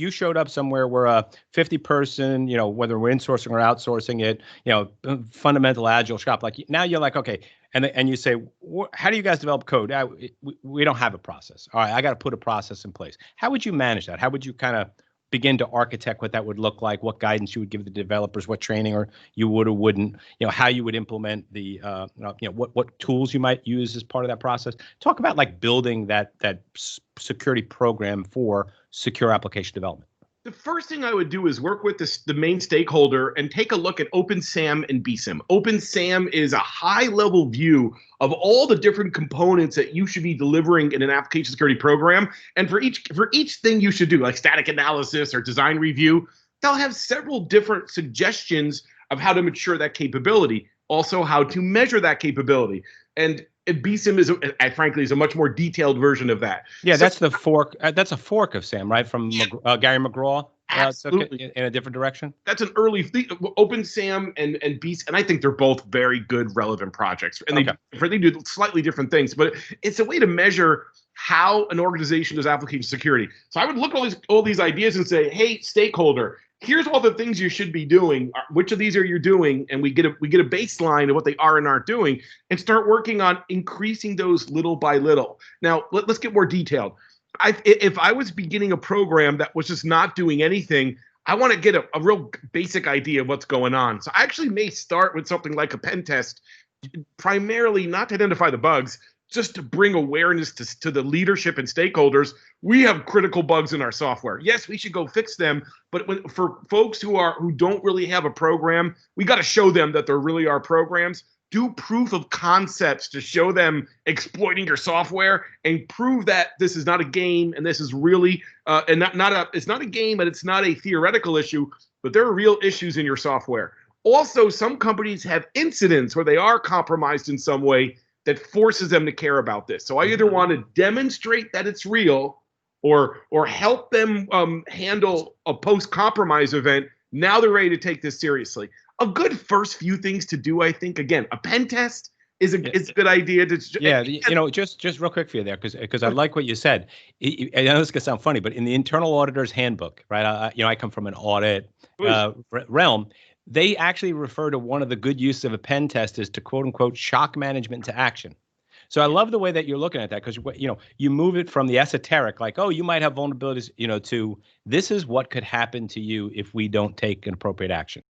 you showed up somewhere where a 50-person, whether we're insourcing or outsourcing it, fundamental agile shop. Like now you're like, okay, and you say, how do you guys develop code? We don't have a process. All right, I got to put a process in place. How would you manage that? How would you kind of begin to architect what that would look like, what guidance you would give the developers, what training or you would or wouldn't, how you would implement the, what tools you might use as part of that process. Talk about like building that security program for secure application development. The first thing I would do is work with the main stakeholder and take a look at OpenSAM and BSIM. OpenSAM is a high-level view of all the different components that you should be delivering in an application security program. And for each thing you should do, like static analysis or design review, they'll have several different suggestions of how to mature that capability, also how to measure that capability. And BSIM frankly is a much more detailed version of that. Yeah, so, that's the fork. That's a fork of SAM, right? From Gary McGraw. Absolutely. Took it in a different direction. That's an early OpenSAM and BSIM, and I think they're both very good, relevant projects. And they do slightly different things, but it's a way to measure how an organization does application security. So I would look at all these ideas and say, hey, stakeholder, here's all the things you should be doing. Which of these are you doing? And we get a baseline of what they are and aren't doing, and start working on increasing those little by little. Now, let's get more detailed. If I was beginning a program that was just not doing anything, I want to get a real basic idea of what's going on. So I actually may start with something like a pen test, primarily not to identify the bugs, just to bring awareness to the leadership and stakeholders. We have critical bugs in our software. Yes, we should go fix them, but for folks who don't really have a program, we got to show them that there really are programs. Do proof of concepts to show them exploiting your software and prove that this is not a game and this is really it's not a game and it's not a theoretical issue, but there are real issues in your software. Also, some companies have incidents where they are compromised in some way that forces them to care about this. So I either want to demonstrate that it's real or help them handle a post-compromise event. Now they're ready to take this seriously. A good first few things to do, I think, again, a pen test is a good idea. Just real quick for you there, because I like what you said. I know this could sound funny, but in the internal auditor's handbook, right? I come from an audit realm. They actually refer to one of the good uses of a pen test is to quote unquote shock management to action. So I love the way that you're looking at that, because you move it from the esoteric, like, oh, you might have vulnerabilities, to this is what could happen to you if we don't take an appropriate action.